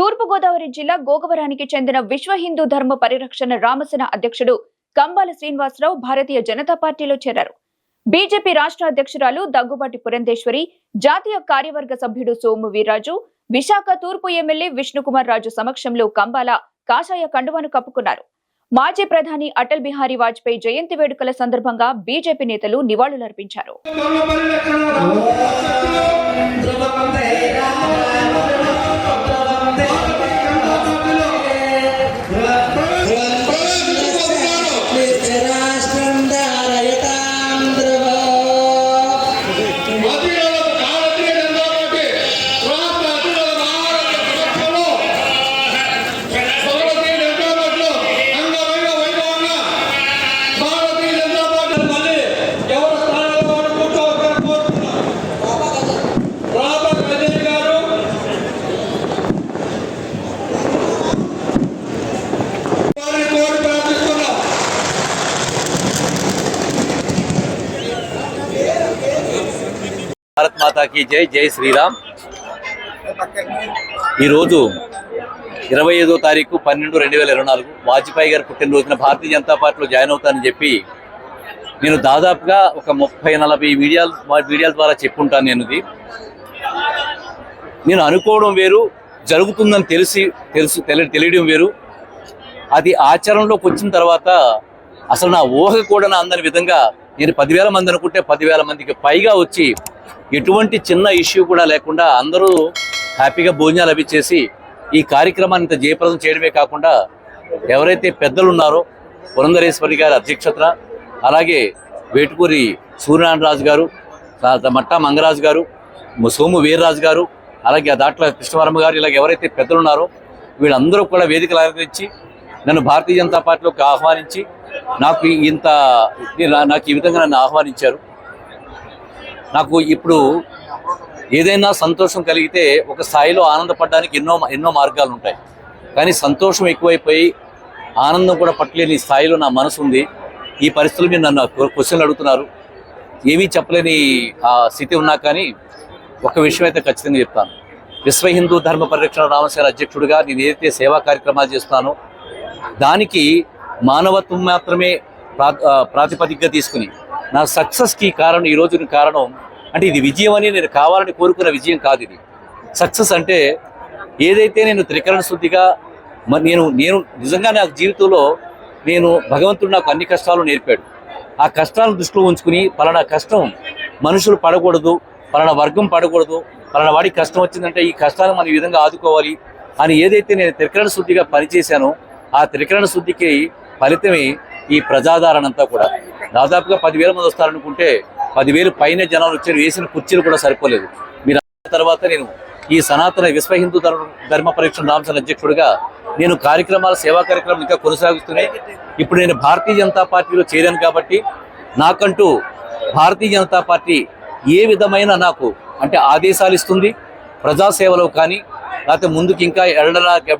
తూర్పు గోదావరి జిల్లా గోగవరానికి చెందిన విశ్వ హిందూ ధర్మ పరిరక్షణ రామసేన అధ్యక్షుడు కంబాల శ్రీనివాసరావు భారతీయ జనతా పార్టీలో చేరారు. బీజేపీ రాష్ట్ర అధ్యక్షురాలు దగ్గుబాటి పురంధేశ్వరి, జాతీయ కార్యవర్గ సభ్యుడు సోము వీర్రాజు, విశాఖ తూర్పు ఎమ్మెల్యే విష్ణుకుమార్ రాజు సమక్షంలో కంబాల కాషాయ కండువాను కప్పుకున్నారు. మాజీ ప్రధాని అటల్ బిహారీ వాజ్పేయి జయంతి వేడుకల సందర్భంగా బీజేపీ నేతలు నివాళులర్పించారు. భారత్ మాతాకి జై. జై శ్రీరామ్. ఈరోజు 25వ తారీఖు 12/2024 వాజ్పేయి గారు పుట్టినరోజున భారతీయ జనతా పార్టీలో జాయిన్ అవుతానని చెప్పి నేను దాదాపుగా ఒక 30-40 మీడియాల ద్వారా చెప్పుంటాను. నేను అనుకోవడం వేరు, జరుగుతుందని తెలియడం వేరు. అది ఆచరణలోకి వచ్చిన తర్వాత అసలు నా ఊహ కూడా నా అందని విధంగా నేను 10,000 మంది అనుకుంటే 10,000 మందికి పైగా వచ్చి ఎటువంటి చిన్న ఇష్యూ కూడా లేకుండా అందరూ హ్యాపీగా భోజనాలు అవి చేసి ఈ కార్యక్రమాన్ని ఇంత జయప్రదం చేయడమే కాకుండా ఎవరైతే పెద్దలు ఉన్నారో పురంధరేశ్వరి గారి అధ్యక్షతన, అలాగే వేటుకూరి సూర్యనారాయణ రాజు గారు, మట్టా మంగరాజు గారు, సోము వీర్రాజు గారు, అలాగే దాట్ల కృష్ణవర్మ గారు, ఇలాగ ఎవరైతే పెద్దలు ఉన్నారో వీళ్ళందరూ కూడా వేదికలు అలంకరించి నన్ను భారతీయ జనతా పార్టీలోకి ఆహ్వానించి నాకు ఈ విధంగా నన్ను ఆహ్వానించారు. నాకు ఇప్పుడు ఏదైనా సంతోషం కలిగితే ఒక స్థాయిలో ఆనందపడడానికి ఎన్నో మార్గాలు ఉంటాయి. కానీ సంతోషం ఎక్కువైపోయి ఆనందం కూడా పట్టలేని స్థాయిలో నా మనసు ఉంది. ఈ పరిస్థితులు మీరు నన్ను క్వశ్చన్లు అడుగుతున్నారు. ఏమీ చెప్పలేని ఆ స్థితి ఉన్నా కానీ ఒక విషయం అయితే ఖచ్చితంగా చెప్తాను. విశ్వ హిందూ ధర్మ పరిరక్షణ రామసేన అధ్యక్షుడిగా నేను ఏదైతే సేవా కార్యక్రమాలు చేస్తున్నానో దానికి మానవత్వం మాత్రమే ప్రాతిపదికగా తీసుకుని నా సక్సెస్కి కారణం, ఈరోజు కారణం అంటే ఇది విజయం అని నేను కావాలని కోరుకున్న విజయం కాదు. ఇది సక్సెస్ అంటే ఏదైతే నేను త్రికరణ శుద్ధిగా నేను నిజంగా నా జీవితంలో భగవంతుడు నాకు అన్ని కష్టాలు నేర్పాడు. ఆ కష్టాలను దృష్టిలో ఉంచుకుని పలానా కష్టం మనుషులు పడకూడదు, పలానా వర్గం పడకూడదు, పలానా వాడికి కష్టం వచ్చిందంటే ఈ కష్టాలను మనం ఈ విధంగా ఆదుకోవాలి అని ఏదైతే నేను త్రికరణ శుద్ధిగా పనిచేశానో ఆ త్రికరణ శుద్ధికి ఫలితమే ఈ ప్రజాదరణ అంతా కూడా. దాదాపుగా 10,000 మంది వస్తారనుకుంటే 10,000 పైన జనాలు వచ్చారు. వేసిన కుర్చీలు కూడా సరిపోలేదు. మీరు తర్వాత నేను ఈ సనాతన విశ్వ హిందూ ధర్మ పరిరక్షణ రామసేన అధ్యక్షుడిగా నేను సేవా కార్యక్రమం ఇంకా కొనసాగిస్తున్నాయి. ఇప్పుడు నేను భారతీయ జనతా పార్టీలో చేరాను కాబట్టి నాకంటూ భారతీయ జనతా పార్టీ ఏ విధమైన నాకు అంటే ఆదేశాలు ఇస్తుంది, ప్రజాసేవలో కానీ లేకపోతే ముందుకు ఇంకా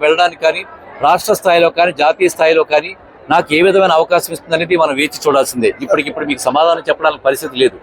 వెళ్ళడానికి కానీ రాష్ట్ర స్థాయిలో కానీ జాతీయ స్థాయిలో కానీ నాకు ఏ విధమైన అవకాశం ఇస్తుంది అనేది మనం వేచి చూడాల్సిందే. ఇప్పటికిప్పుడు మీకు సమాధానం చెప్పడానికి పరిస్థితి లేదు.